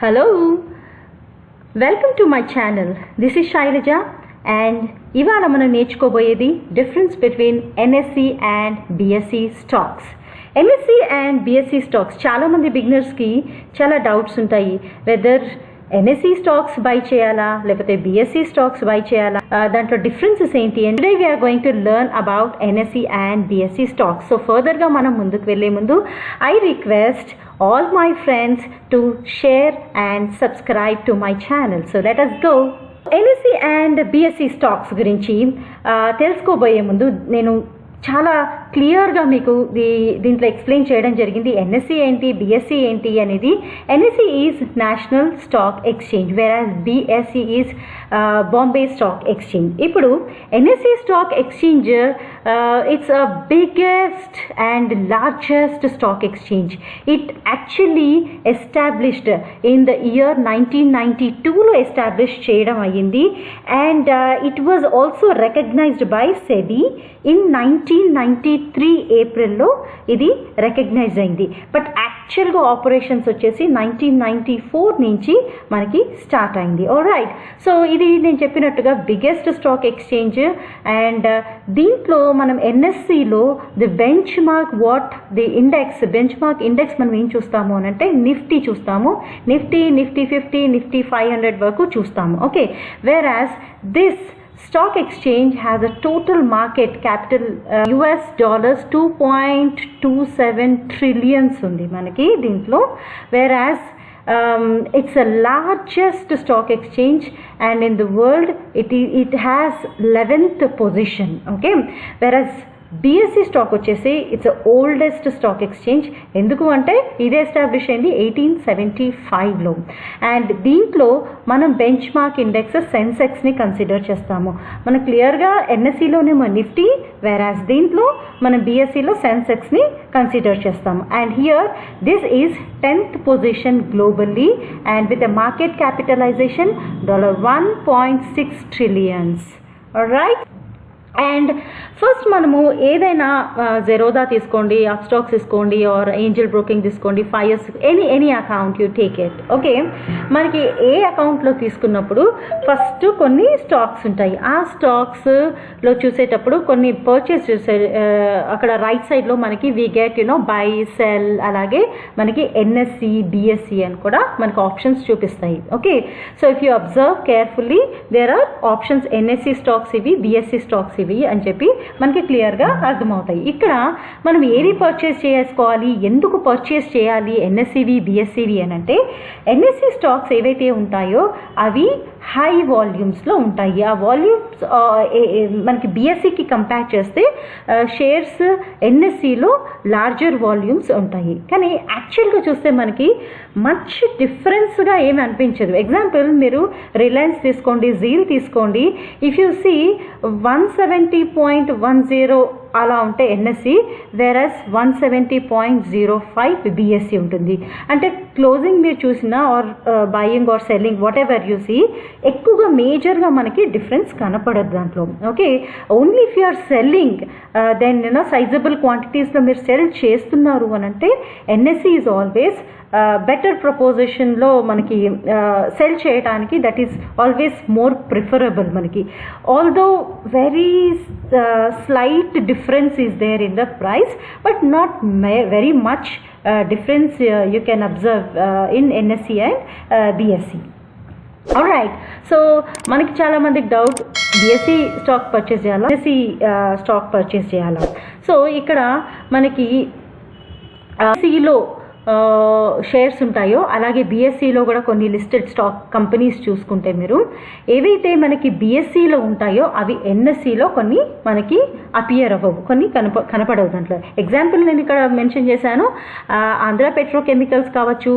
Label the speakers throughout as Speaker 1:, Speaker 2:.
Speaker 1: Hello, welcome to my channel. This is Shailaja and ఇవాళ మనం నేర్చుకోబోయేది difference between NSE and BSE stocks. NSE and BSE stocks చాలా మంది బిగినర్స్కి చాలా doubts ఉంటాయి. వెదర్ NSE స్టాక్స్ బై చేయాలా లేకపోతే BSE స్టాక్స్ బై చేయాలా, దాంట్లో డిఫరెన్సెస్ ఏంటి and today we are going to learn about NSE and BSE stocks. So ఫర్దర్గా మనం ముందుకు వెళ్ళే ముందు I request all my friends to share and subscribe to my channel. So let us go. NSE and BSE stocks గురించి తెలుసుకోబోయే ముందు నేను చాలా క్లియర్గా మీకు దీంట్లో ఎక్స్ప్లెయిన్ చేయడం జరిగింది. NSE ఏంటి, BSE ఏంటి అనేది. NSE is national stock exchange, whereas BSE is Bombay stock exchange. ఇప్పుడు NSE స్టాక్ ఎక్స్చేంజ్ it's a biggest and largest stock exchange. It actually established in the year 1992లో ఎస్టాబ్లిష్ చేయడం అయ్యింది and it was also recognised by SEBI in 1993 ఏప్రిల్లో ఇది recognise అయింది. But యాక్చువల్గా ఆపరేషన్స్ వచ్చేసి 1994 నుంచి మనకి స్టార్ట్ అయింది. ఆల్రైట్, సో ఇది నేను చెప్పినట్టుగా బిగ్గెస్ట్ స్టాక్ ఎక్స్చేంజ్ అండ్ దీంట్లో మనం NSEలో the benchmark the benchmark index మనం ఏం చూస్తాము అని అంటే నిఫ్టీ చూస్తాము. నిఫ్టీ 50, నిఫ్టీ 500 వరకు చూస్తాము. Okay, whereas this stock exchange has a total market capital US dollars 2.27 trillions ఉంది మనకి దీంట్లో. whereas it's a largest stock exchange and in the world it has 11th position. okay, whereas BSE stock వచ్చేసి it's oldest stock exchange. ఎందుకు అంటే ఇది establish అయింది 1875లో and దీంట్లో మనం బెంచ్ మార్క్ ఇండెక్స్ సెన్సెక్స్ని కన్సిడర్ చేస్తాము. మనం క్లియర్గా NSEలోనేమో నిఫ్టీ, వేరాజ్ దీంట్లో మనం BSEలో సెన్సెక్స్ని కన్సిడర్ చేస్తాము. And here this is 10th position globally and with a market capitalisation $1.6 trillion. Right, and first మనము ఏదైనా జెరోదా తీసుకోండి, అప్స్టాక్స్ తీసుకోండి, ఆర్ ఏంజల్ బ్రోకింగ్ తీసుకోండి, 5 years any account you take it. Okay, మనకి ఏ అకౌంట్లో తీసుకున్నప్పుడు ఫస్ట్ కొన్ని స్టాక్స్ ఉంటాయి. ఆ స్టాక్స్లో చూసేటప్పుడు కొన్ని పర్చేస్ చేసే అక్కడ రైట్ సైడ్లో మనకి వీ గెట్ బై సెల్, అలాగే మనకి NSE BSE అని కూడా మనకి ఆప్షన్స్ చూపిస్తాయి. Okay, so if you observe carefully there are options NSE stocks ఇవి, BSE స్టాక్స్ ఇవి అని చెప్పి మనకి క్లియర్గా అర్థమవుతాయి. ఇక్కడ మనం ఏది పర్చేస్ చేసుకోవాలి, ఎందుకు పర్చేస్ చేయాలి NSEవి BSEవి అని అంటే NSE స్టాక్స్ ఏవైతే ఉంటాయో అవి హై వాల్యూమ్స్లో ఉంటాయి. ఆ వాల్యూమ్స్ మనకి BSEకి కంపేర్ చేస్తే షేర్స్ NSEలో లార్జర్ వాల్యూమ్స్ ఉంటాయి. కానీ యాక్చువల్గా చూస్తే మనకి మచ్ డిఫరెన్స్గా ఏమి అనిపించదు. ఎగ్జాంపుల్ మీరు రిలయన్స్ తీసుకోండి, జీల్ తీసుకోండి. ఇఫ్ యూ సీ 170.10 అలా ఉంటే NSE, వేరస్ 170.05 BSE ఉంటుంది. అంటే క్లోజింగ్ మీరు చూసినా or buying or selling whatever you see ఎక్కువగా మేజర్గా మనకి డిఫరెన్స్ కనపడదు దాంట్లో. Okay, only if you are selling then sizable క్వాంటిటీస్లో మీరు సెల్ చేస్తున్నారు అని అంటే NSE ఈజ్ ఆల్వేస్ బెటర్ ప్రపోజిషన్లో మనకి సెల్ చేయడానికి, that is always more preferable మనకి. Although very slight difference is there in the price but not very much difference you can observe in NSE and BSE. Alright, so మనకి చాలామందికి doubt BSE stock purchase చేయాలా, NSE stock purchase చేయాలా. So ఇక్కడ మనకి BSEలో shares ఉంటాయో అలాగే BSEలో కూడా కొన్ని లిస్టెడ్ స్టాక్ కంపెనీస్ చూసుకుంటే మీరు ఏవైతే మనకి BSEలో ఉంటాయో అవి NSEలో కొన్ని మనకి అపియర్ అవ్వవు, కొన్ని కనపడవు దాంట్లో. ఎగ్జాంపుల్ నేను ఇక్కడ మెన్షన్ చేశాను, ఆంధ్ర పెట్రోకెమికల్స్ కావచ్చు,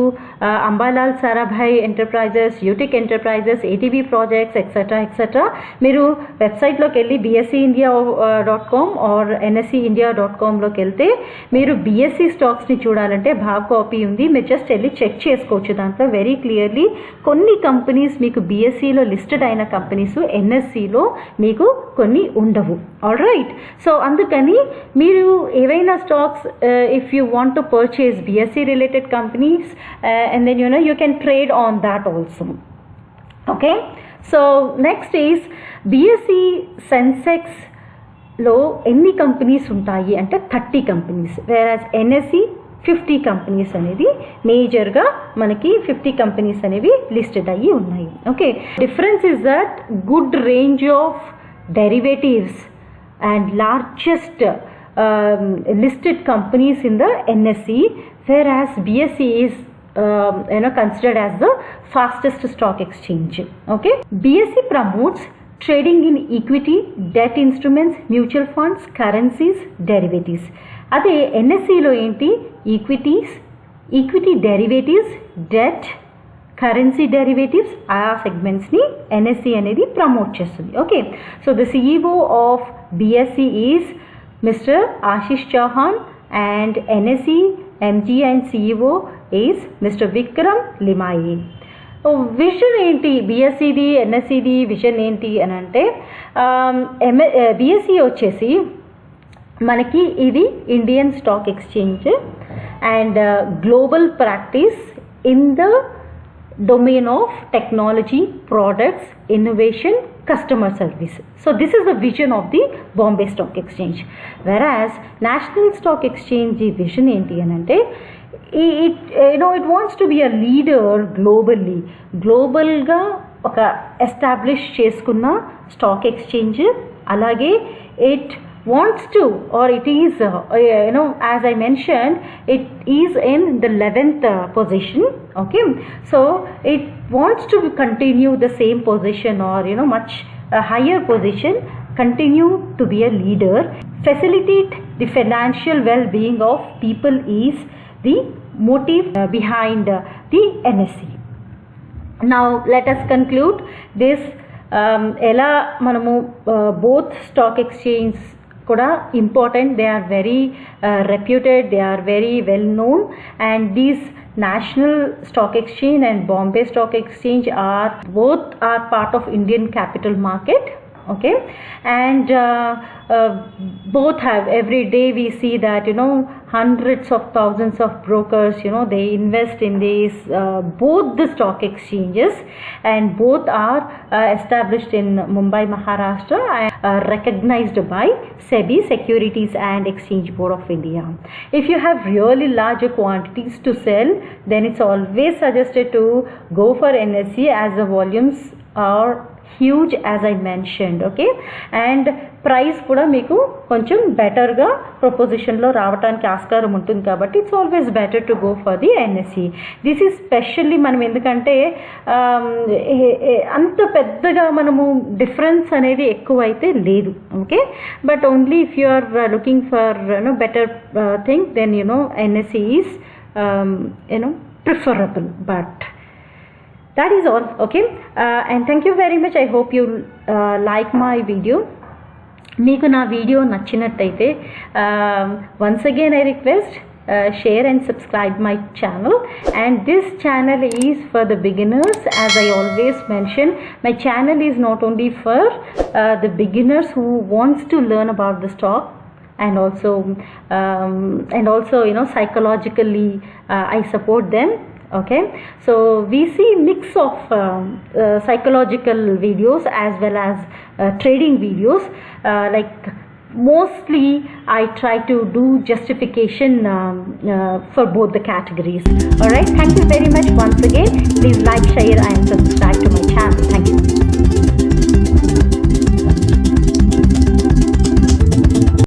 Speaker 1: అంబాలాల్ సారాభాయ్ ఎంటర్ప్రైజెస్, యూటిక్ ఎంటర్ప్రైజెస్, ATV ప్రాజెక్ట్స్ ఎక్సెట్రా. మీరు వెబ్సైట్లోకి వెళ్ళి BSEindia.com ఆర్ NSEindia.comలోకి వెళ్తే మీరు BSE స్టాక్స్ని చూడాలంటే భావ్కో కాపీ ఉంది, మీరు జస్ట్ వెళ్ళి చెక్ చేసుకోవచ్చు. దాంట్లో వెరీ క్లియర్లీ కొన్ని కంపెనీస్ మీకు BSEలో లిస్టెడ్ అయిన కంపెనీస్ NSEలో మీకు కొన్ని ఉండవు. ఆల్ రైట్, సో అందుకని మీరు ఏవైనా stocks if you want to purchase BSE related companies and then you can trade on that also. Okay, so next is BSE సెన్సెక్స్లో ఎన్ని కంపెనీస్ ఉంటాయి అంటే 30 కంపెనీస్, వేరాజ్ NSE 50 కంపెనీస్ అనేది మేజర్గా మనకి 50 కంపెనీస్ అనేవి లిస్టెడ్ అయ్యి ఉన్నాయి. Okay, difference is that good range of derivatives and largest listed companies in the NSE, whereas BSE is considered as the fastest stock exchange. Okay, BSE promotes trading in equity, debt instruments, mutual funds, currencies, derivatives. అదే NSEలో ఏంటి, equity derivatives, debt, currency derivatives, ఆ సెగ్మెంట్స్ని NSE అనేది promote చేస్తుంది. Okay, so the CEO of BSE is mister Ashish Chauhan and NSE MD and CEO is mister Vikram Limaye. Vision ఏంటి BSEది NSEది vision ఏంటి అని అంటే BSE వచ్చేసి మనకి ఇది Indian stock exchange and global practice in the domain of technology, products, innovation, customer service. So this is the vision of the Bombay Stock Exchange. Whereas National Stock Exchange vision enti anante it wants to be a leader globally. Global ga oka establish cheskunna stock exchange, alage it wants to, or it is as I mentioned, it is in the 11th position. Okay, so it wants to continue the same position or much higher position, continue to be a leader, facilitate the financial well-being of people is the motive behind the NSE. Now let us conclude this. ఎలా మనము both stock exchange kuda important, they are very reputed, they are very well known, and these National Stock Exchange and Bombay Stock Exchange are both part of Indian capital market. Okay, and both have, every day we see that hundreds of thousands of brokers they invest in these both the stock exchanges, and both are established in Mumbai, Maharashtra, and recognized by SEBI, Securities and Exchange Board of India. If you have really larger quantities to sell, then it's always suggested to go for NSE as the volumes are huge as I mentioned. Okay, and price కూడా మీకు కొంచెం బెటర్గా ప్రొపోజిషన్లో రావడానికి ఆస్కారం ఉంటుంది కాబట్టి it's always better to go for the NSE. This is specially మనం ఎందుకంటే అంత పెద్దగా మనము డిఫరెన్స్ అనేది ఎక్కువ అయితే లేదు. Okay, but only if you are looking for better thing then NSE is preferable, but that is all. Okay, and thank you very much. I hope you like my video. మీకు నా video నచ్చినట్టయితే once again I request share and subscribe my channel, and this channel is for the beginners. As I always mention, my channel is not only for the beginners who wants to learn about the stock, and also psychologically I support them. Okay, so we see mix of psychological videos as well as trading videos. Like mostly I try to do justification for both the categories. All right, thank you very much once again. Please like, share and subscribe.